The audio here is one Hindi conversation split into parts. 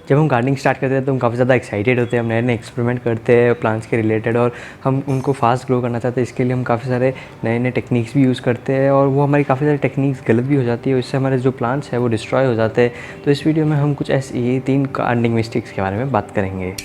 जब हम गार्डनिंग स्टार्ट करते हैं तो हम काफ़ी ज़्यादा एक्साइटेड होते हैं, हम नए नए एक्सपेरिमेंट करते हैं प्लांट्स के रिलेटेड और हम उनको फास्ट ग्रो करना चाहते हैं। इसके लिए हम काफ़ी सारे नए नए टेक्निक्स भी यूज़ करते हैं और वो हमारी काफ़ी सारी टेक्निक्स गलत भी हो जाती है, इससे हमारे जो प्लांट्स हैं वो डिस्ट्रॉय हो जाते हैं। तो इस वीडियो में हम कुछ ऐसी 3 गार्डनिंग मिस्टेक्स के बारे में बात करेंगे।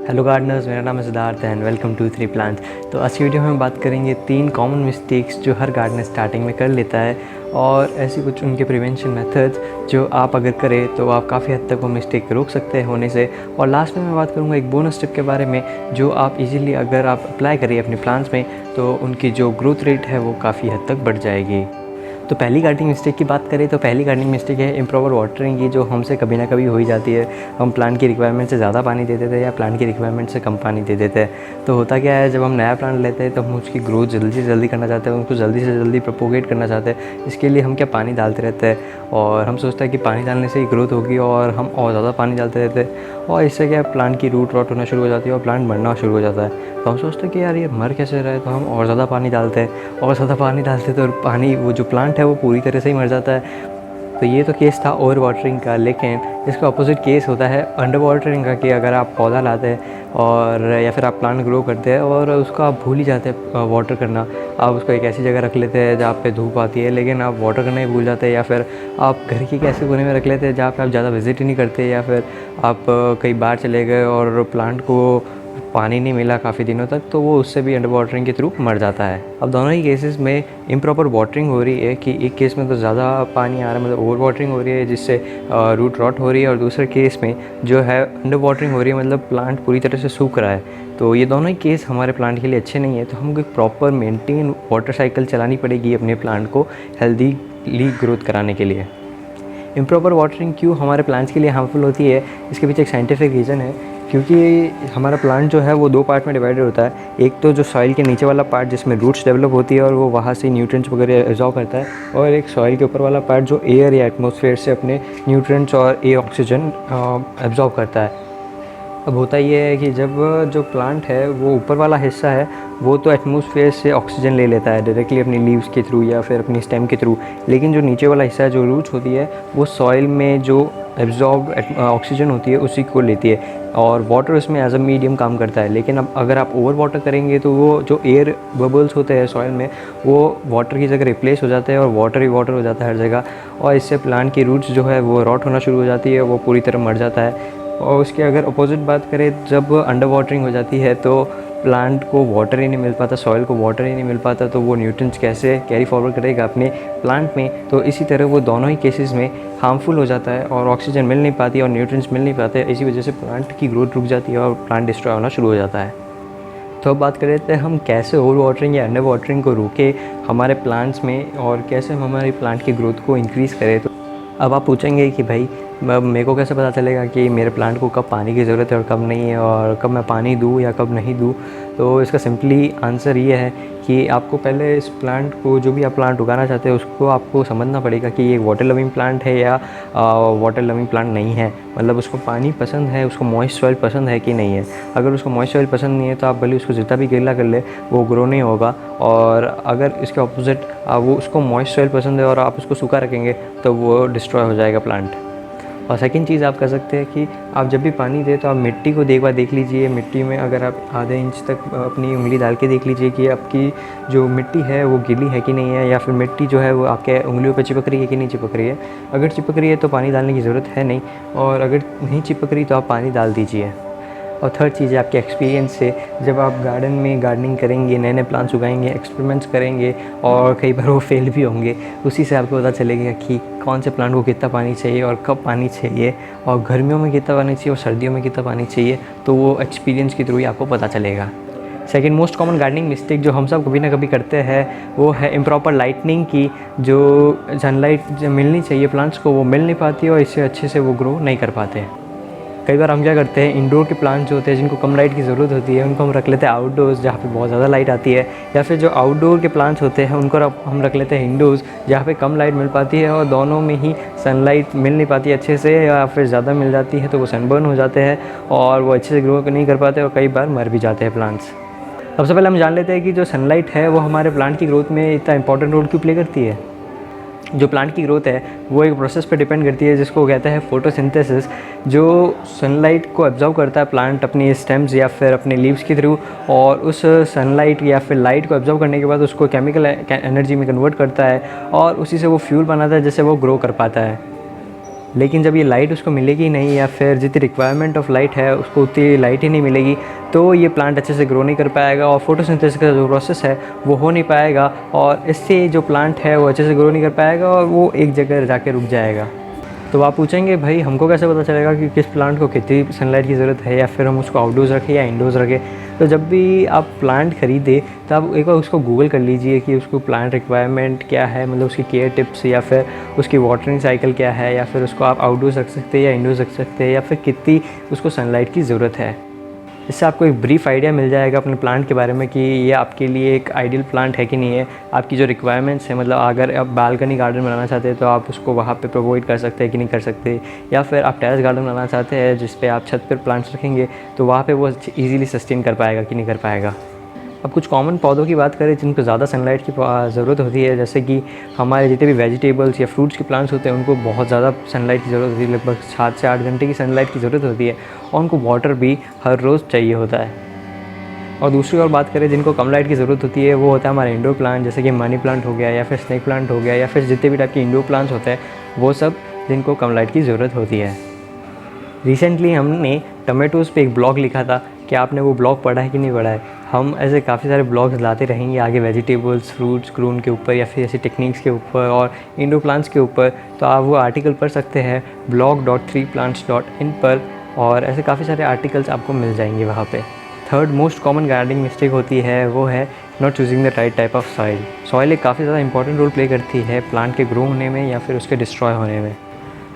हेलो गार्डनर्स, मेरा नाम है Siddharth and welcome to 3 plants. तो आज की वीडियो में हम बात करेंगे 3 कॉमन मिस्टेक्स जो हर गार्डनर स्टार्टिंग में कर लेता है और ऐसी कुछ उनके प्रिवेंशन मेथड्स जो आप अगर करें तो आप काफ़ी हद तक वो मिस्टेक रोक सकते हैं होने से। और लास्ट में मैं बात करूँगा एक बोनस टिप के बारे में जो आप इजीली अगर आप अप्लाई करिए अपने प्लांट्स में तो उनकी जो ग्रोथ रेट है वो काफ़ी हद तक बढ़ जाएगी। तो पहली गार्डनिंग मिस्टेक की बात करें तो पहली गार्डनिंग मिस्टेक है इम्प्रॉपर वाटरिंग की, जो हमसे कभी ना कभी हो ही जाती है। हम प्लांट की रिक्वायरमेंट से ज़्यादा पानी दे देते हैं या प्लांट की रिक्वायरमेंट से कम पानी दे देते हैं। तो होता क्या है, जब हम नया प्लांट लेते हैं तो हम उसकी ग्रोथ जल्दी से जल्दी करना चाहते हैं, उसको जल्दी से जल्दी प्रोपोगेट करना चाहते हैं। इसके लिए हम क्या पानी डालते रहते हैं और हम सोचते हैं कि पानी डालने से ही ग्रोथ होगी और हम और ज़्यादा पानी डालते रहते हैं और इससे क्या प्लांट की रूट रॉट होना शुरू हो जाती है और प्लांट मरना शुरू हो जाता है। तो हम सोचते हैं कि यार ये मर कैसे रहा है, तो हम और ज़्यादा पानी डालते हैं और ज़्यादा पानी डालते तो पानी वो जो प्लांट है वो पूरी तरह से ही मर जाता है। तो ये तो केस था ओवर वाटरिंग का, लेकिन इसका अपोजिट केस होता है अंडर वाटरिंग का, कि अगर आप पौधा लाते हैं और या फिर आप प्लांट ग्रो करते हैं और उसको आप भूल ही जाते हैं वाटर करना। आप उसको एक ऐसी जगह रख लेते हैं जहाँ पे धूप आती है, लेकिन आप वाटर करना ही भूल जाते हैं, या फिर आप घर के ऐसे कोने में रख लेते हैं जहाँ पे आप ज़्यादा विजिट ही नहीं करते, या फिर आप कई बार चले गए और प्लांट को पानी नहीं मिला काफ़ी दिनों तक, तो वो उससे भी अंडर वाटरिंग के थ्रू मर जाता है। अब दोनों ही केसेस में इम्प्रॉपर वाटरिंग हो रही है कि एक केस में तो ज़्यादा पानी आ रहा है, मतलब ओवर वाटरिंग हो रही है जिससे रूट रॉट हो रही है, और दूसरे केस में जो है अंडर वाटरिंग हो रही है, मतलब प्लांट पूरी तरह से सूख रहा है। तो ये दोनों ही केस हमारे प्लांट के लिए अच्छे नहीं है। तो हमको एक प्रॉपर मेंटेन वाटर साइकिल चलानी पड़ेगी अपने प्लांट को हेल्दीली ग्रोथ कराने के लिए। इम्प्रॉपर वाटरिंग क्यों हमारे प्लांट्स के लिए हार्मफुल होती है, इसके पीछे एक साइंटिफिक रीज़न है। क्योंकि हमारा प्लांट जो है वो 2 पार्ट में डिवाइडेड होता है। एक तो जो सॉइल के नीचे वाला पार्ट जिसमें रूट्स डेवलप होती है और वो वहाँ से न्यूट्रिएंट्स वगैरह एब्जॉर्ब करता है, और एक सॉइल के ऊपर वाला पार्ट जो एयर या एटमॉस्फेयर से अपने न्यूट्रिएंट्स और ऑक्सीजन एब्जॉर्ब करता है। अब होता ये है कि जब जो प्लांट है वो ऊपर वाला हिस्सा है वो तो एटमॉस्फेयर से ऑक्सीजन ले लेता है डायरेक्टली अपनी लीव्स के थ्रू या फिर अपनी स्टेम के थ्रू, लेकिन जो नीचे वाला हिस्सा है जो रूट्स होती है वो सॉइल में जो एब्जॉर्ब ऑक्सीजन होती है उसी को लेती है और वाटर उसमें एज अ मीडियम काम करता है। लेकिन अब अगर आप ओवर वाटर करेंगे तो वो जो एयर बबल्स होते हैं सॉइल में वो वाटर की जगह रिप्लेस हो जाते हैं और वाटर ही वाटर हो जाता है हर जगह, और इससे प्लांट की रूट्स जो है वो रॉट होना शुरू हो जाती है, वो पूरी तरह मर जाता है। और उसके अगर अपोजिट बात करें, जब अंडर वाटरिंग हो जाती है तो प्लांट को वाटर ही नहीं मिल पाता, सॉइल को वाटर ही नहीं मिल पाता, तो वो न्यूट्रिएंट्स कैसे कैरी फॉरवर्ड करेगा अपने प्लांट में। तो इसी तरह वो दोनों ही केसेस में हार्मफुल हो जाता है और ऑक्सीजन मिल नहीं पाती और न्यूट्रिएंट्स मिल नहीं पाते। इसी वजह से प्लांट की ग्रोथ रुक जाती है और प्लांट डिस्ट्रॉय होना शुरू हो जाता है। तो अब बात कर रहे थे हम कैसे ओवर वाटरिंग या अंडर वाटरिंग को रोके हमारे प्लांट्स में और कैसे हम हमारे प्लांट की ग्रोथ को इंक्रीज़ करें। तो अब आप पूछेंगे कि भाई मेरे को कैसे पता चलेगा कि मेरे प्लांट को कब पानी की ज़रूरत है और कब नहीं है, और कब मैं पानी दूँ या कब नहीं दूँ। तो इसका सिंपली आंसर ये है कि आपको पहले इस प्लांट को, जो भी आप प्लांट उगाना चाहते हैं उसको आपको समझना पड़ेगा कि ये वाटर लविंग प्लांट है या वाटर लविंग प्लांट नहीं है। मतलब उसको पानी पसंद है, उसको मॉइस्ट सॉइल पसंद है कि नहीं है। अगर उसको मॉइस्ट सॉइल पसंद नहीं है तो आप भले उसको जितना भी गीला कर ले वो ग्रो नहीं होगा, और अगर इसके ऑपोजिट वो उसको मॉइस्ट सॉइल पसंद है और आप उसको सूखा रखेंगे तो वो डिस्ट्रॉय हो जाएगा प्लांट। और सेकंड चीज़ आप कर सकते हैं कि आप जब भी पानी दें तो आप मिट्टी को एक बार देख लीजिए। मिट्टी में अगर आप आधे इंच तक अपनी उंगली डाल के देख लीजिए कि आपकी जो मिट्टी है वो गीली है कि नहीं है, या फिर मिट्टी जो है वो आपके उंगलियों पे चिपक रही है कि नहीं चिपक रही है। अगर चिपक रही है तो पानी डालने की ज़रूरत है नहीं, और अगर नहीं चिपक रही तो आप पानी डाल दीजिए। और थर्ड चीज़ है आपके एक्सपीरियंस से, जब आप गार्डन में गार्डनिंग करेंगे, नए नए प्लांट्स उगाएंगे, एक्सपेरिमेंट्स करेंगे और कई बार वो फेल भी होंगे, उसी से आपको पता चलेगा कि कौन से प्लांट को कितना पानी चाहिए और कब पानी चाहिए, और गर्मियों में कितना पानी चाहिए और सर्दियों में कितना पानी चाहिए। तो वो एक्सपीरियंस के थ्रू ही आपको पता चलेगा। Second most common gardening mistake जो हम सब कभी ना कभी करते हैं वो है इम्प्रॉपर लाइटनिंग की। जो सनलाइट मिलनी चाहिए प्लांट्स को वो मिल नहीं पाती और इससे अच्छे से वो ग्रो नहीं कर पाते। कई बार हम क्या करते हैं, इंडोर के प्लांट्स जो होते हैं जिनको कम लाइट की ज़रूरत होती है उनको हम रख लेते हैं आउटडोर्स जहाँ पे बहुत ज़्यादा लाइट आती है, या फिर जो आउटडोर के प्लांट्स होते हैं उनको हम रख लेते हैं इंडोर्स जहाँ पे कम लाइट मिल पाती है और दोनों में ही सनलाइट मिल नहीं पाती अच्छे से, या फिर ज़्यादा मिल जाती है तो वो सनबर्न हो जाते हैं और वो अच्छे से ग्रो नहीं कर पाते और कई बार मर भी जाते हैं प्लांट्स। सबसे पहले हम जान लेते हैं कि जो सनलाइट है वो हमारे प्लांट की ग्रोथ में इतना इंपॉर्टेंट रोल क्यों प्ले करती है। जो प्लांट की ग्रोथ है वो एक प्रोसेस पे डिपेंड करती है जिसको कहते हैं फोटोसिंथेसिस, जो सनलाइट को एब्जॉर्ब करता है प्लांट अपनी स्टेम्स या फिर अपने लीव्स के थ्रू, और उस सनलाइट या फिर लाइट को एब्जॉर्ब करने के बाद उसको केमिकल एनर्जी में कन्वर्ट करता है और उसी से वो फ्यूल बनाता है जिससे वो ग्रो कर पाता है। लेकिन जब ये लाइट उसको मिलेगी नहीं या फिर जितनी रिक्वायरमेंट ऑफ लाइट है उसको उतनी लाइट ही नहीं मिलेगी तो ये प्लांट अच्छे से ग्रो नहीं कर पाएगा और फोटोसिंथेसिस का जो प्रोसेस है वो हो नहीं पाएगा और इससे जो प्लांट है वो अच्छे से ग्रो नहीं कर पाएगा और वो एक जगह जाके रुक जाएगा। तो आप पूछेंगे भाई हमको कैसे पता चलेगा कि किस प्लांट को कितनी सनलाइट की ज़रूरत है या फिर हम उसको आउटडोर्स रखें या इंडोर्स रखें। तो जब भी आप प्लांट ख़रीदें तो आप एक बार उसको गूगल कर लीजिए कि उसको प्लांट रिक्वायरमेंट क्या है, मतलब उसकी केयर टिप्स या फिर उसकी वाटरिंग साइकिल क्या है, या फिर उसको आप आउटडोर्स रख सकते हैं या इंडोर्स रख सकते हैं, या फिर कितनी उसको सनलाइट की ज़रूरत है। इससे आपको एक ब्रीफ आइडिया मिल जाएगा अपने प्लांट के बारे में कि ये आपके लिए एक आइडियल प्लांट है कि नहीं है, आपकी जो रिक्वायरमेंट्स है, मतलब अगर आप बालकनी गार्डन बनाना चाहते हैं तो आप उसको वहाँ पे प्रोवाइड कर सकते हैं कि नहीं कर सकते, या फिर आप टेरेस गार्डन बनाना चाहते हैं जिस पे आप छत पर प्लांट्स रखेंगे तो वहाँ पे वो ईज़िली सस्टेन कर पाएगा कि नहीं कर पाएगा। अब कुछ कॉमन पौधों की बात करें जिनको ज़्यादा सनलाइट की ज़रूरत होती है, जैसे कि हमारे जितने भी वेजिटेबल्स या फ्रूट्स के प्लांट्स होते हैं उनको बहुत ज़्यादा सनलाइट की ज़रूरत होती है, लगभग 7 से 8 घंटे की सनलाइट की ज़रूरत होती है और उनको वाटर भी हर रोज़ चाहिए होता है। और दूसरी ओर बात करें जिनको कम लाइट की ज़रूरत होती है वो होता है हमारा इंडोर प्लांट, जैसे कि मनी प्लांट हो गया या फिर स्नेक प्लांट हो गया या फिर जितने भी टाइप के इंडोर प्लांट्स होते हैं वो सब जिनको कम लाइट की ज़रूरत होती है। रिसेंटली हमने टमेटोज़ पे एक ब्लॉग लिखा था, कि आपने वो ब्लॉग पढ़ा है कि नहीं पढ़ा है। हम ऐसे काफ़ी सारे ब्लॉग्स लाते रहेंगे आगे वेजिटेबल्स, फ्रूट्स, ग्रोन के ऊपर या फिर ऐसी टेक्निक्स के ऊपर और इंडोर प्लांट्स के ऊपर, तो आप वो आर्टिकल पढ़ सकते हैं blog.3plants.in पर, और ऐसे काफ़ी सारे आर्टिकल्स आपको मिल जाएंगे वहाँ पे। Third most common gardening mistake होती है वो है not choosing the right type of soil. Soil एक काफ़ी ज़्यादा इंपॉर्टेंट रोल प्ले करती है प्लांट के ग्रो होने में या फिर उसके डिस्ट्रॉय होने में।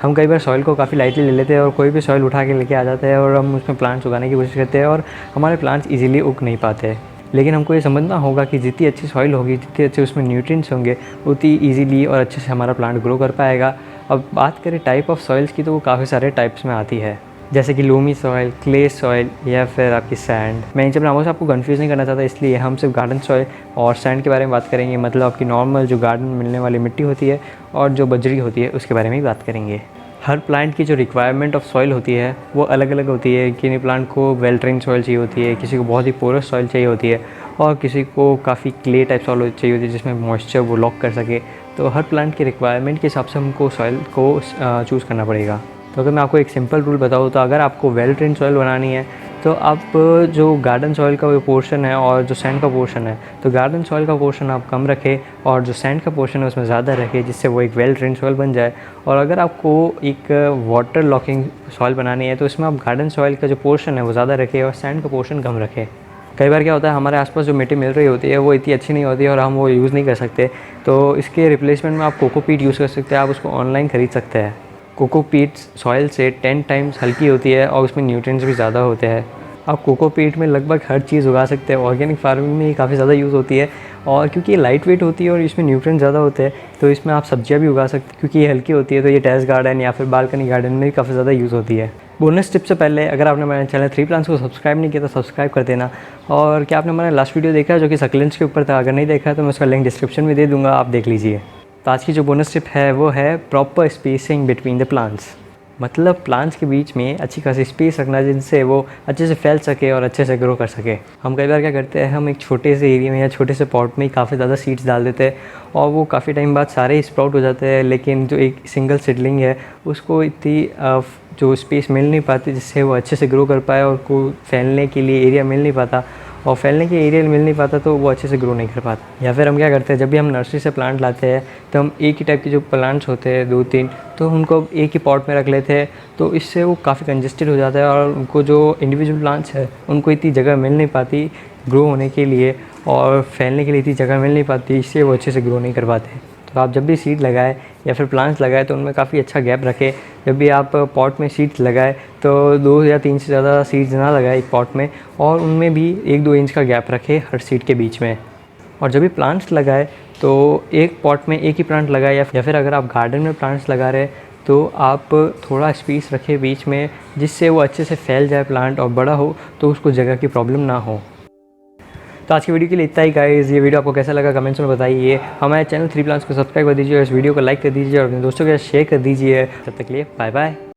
हम कई बार सॉइल को काफ़ी लाइटली ले लेते हैं और कोई भी सॉइल उठा के लेके आ जाते हैं और हम उसमें प्लांट्स उगाने की कोशिश करते हैं और हमारे प्लांट्स इजीली उग नहीं पाते। लेकिन हमको ये समझना होगा कि जितनी अच्छी सॉइल होगी, जितने अच्छे उसमें न्यूट्रिएंट्स होंगे, उतनी इजीली और अच्छे से हमारा प्लांट ग्रो कर पाएगा। अब बात करें टाइप ऑफ सॉइल्स की तो वो काफ़ी सारे टाइप्स में आती है, जैसे कि लूमी सॉइल, क्ले सॉइल या फिर आपकी सैंड। मैं इन सब नामों से आपको कंफ्यूज नहीं करना चाहता, इसलिए हम सिर्फ गार्डन सॉइल और सैंड के बारे में बात करेंगे, मतलब आपकी नॉर्मल जो गार्डन में मिलने वाली मिट्टी होती है और जो बजरी होती है उसके बारे में ही बात करेंगे। हर प्लांट की जो रिक्वायरमेंट ऑफ सॉइल होती है वो अलग अलग होती है। किसी प्लांट को वेल ट्रेन सॉइल चाहिए होती है, किसी को बहुत ही पोरस सॉइल चाहिए होती है और किसी को काफ़ी क्ले टाइप सॉइल चाहिए होती है जिसमें मॉइस्चर वो लॉक कर सके। तो हर प्लांट की रिक्वायरमेंट के हिसाब से हमको सॉइल को चूज़ करना पड़ेगा। तो अगर मैं आपको एक सिंपल रूल बताऊँ तो अगर आपको वेल ट्रेन सॉइल बनानी है तो आप जो गार्डन सॉइल का वो पोर्शन है और जो सैंड का पोर्शन है, तो गार्डन सॉइल का पोर्शन आप कम रखें और जो सैंड का पोर्शन है उसमें ज़्यादा रखें, जिससे वो एक वेल ट्रेन सॉइल बन जाए। और अगर आपको एक वाटर लॉकिंग सॉइल बनानी है तो इसमें आप गार्डन सॉइल का जो पोर्शन है वो ज़्यादा रखें और सैंड का पोर्शन कम रखें। कई बार क्या होता है, हमारे आसपास जो मिट्टी मिल रही होती है वो इतनी अच्छी नहीं होती और हम वो यूज़ नहीं कर सकते, तो इसके रिप्लेसमेंट में आप कोकोपीट यूज़ कर सकते हैं। आप उसको ऑनलाइन ख़रीद सकते हैं। कोकोपीट सॉइल से 10 टाइम्स हल्की होती है और उसमें न्यूट्रिएंट्स भी ज़्यादा होते हैं। आप कोकोपीट में लगभग हर चीज़ उगा सकते हैं। ऑर्गेनिक फार्मिंग में ये काफ़ी ज़्यादा यूज़ होती है और क्योंकि ये लाइट वेट होती है और इसमें न्यूट्रिएंट्स ज़्यादा होते हैं तो इसमें आप सब्जियां भी उगा सकते हैं। क्योंकि ये हल्की होती है तो ये टेरेस गार्डन या फिर बालकनी गार्डन में भी काफ़ी ज़्यादा यूज़ होती है। बोनस टिप से पहले अगर आपने हमारे चैनल 3 प्लांट्स को सब्सक्राइब नहीं किया तो सब्सक्राइब कर देना। और क्या आपने हमारा लास्ट वीडियो देखा है जो कि सक्लेंट्स के ऊपर था? अगर नहीं देखा है तो मैं उसका लिंक डिस्क्रिप्शन में दे दूँगा, आप देख लीजिए। तो आज की जो बोनस टिप है वो है proper spacing between the plants. मतलब प्लांट्स के बीच में अच्छी खासी स्पेस रखना जिनसे वो अच्छे से फैल सके और अच्छे से ग्रो कर सके। हम कई बार क्या करते हैं, हम एक छोटे से एरिया में या छोटे से पॉट में ही काफ़ी ज़्यादा सीड्स डाल देते हैं और वो काफ़ी टाइम बाद सारे ही स्प्राउट हो जाते हैं, लेकिन जो एक सिंगल सीडलिंग है उसको इतनी जो स्पेस मिल नहीं पाती जिससे वो अच्छे से ग्रो कर पाए और को फैलने के लिए एरिया मिल नहीं पाता और फैलने के एरिया मिल नहीं पाता तो वो अच्छे से ग्रो नहीं कर पाता। या फिर हम क्या करते हैं, जब भी हम नर्सरी से प्लांट लाते हैं तो हम एक ही टाइप के जो प्लांट्स होते हैं 2-3 तो उनको एक ही पॉट में रख लेते हैं, तो इससे वो काफ़ी कंजेस्टेड हो जाता है और उनको जो इंडिविजुअल प्लांट्स है उनको इतनी जगह मिल नहीं पाती ग्रो होने के लिए और फैलने के लिए इतनी जगह मिल नहीं पाती, इससे वो अच्छे से ग्रो नहीं कर पाते। तो आप जब भी सीड लगाएं या फिर प्लांट्स लगाए तो उनमें काफ़ी अच्छा गैप रखें। जब भी आप पॉट में सीड्स लगाए तो 2 या 3 से ज़्यादा सीड्स ना लगाए एक पॉट में, और उनमें भी 1-2 इंच का गैप रखें हर सीड के बीच में। और जब भी प्लांट्स लगाए तो एक पॉट में एक ही प्लांट लगाए, या फिर अगर आप गार्डन में प्लांट्स लगा रहे हैं तो आप थोड़ा स्पेस रखें बीच में, जिससे वो अच्छे से फैल जाए प्लांट और बड़ा हो तो उसको जगह की प्रॉब्लम ना हो। तो आज की वीडियो के लिए इतना ही गाइस। ये वीडियो आपको कैसा लगा कमेंट्स में बताइए। हमारे चैनल 3 प्लांट्स को सब्सक्राइब कर दीजिए और इस वीडियो को लाइक कर दीजिए और अपने दोस्तों के साथ शेयर कर दीजिए। तब तक के लिए बाय बाय।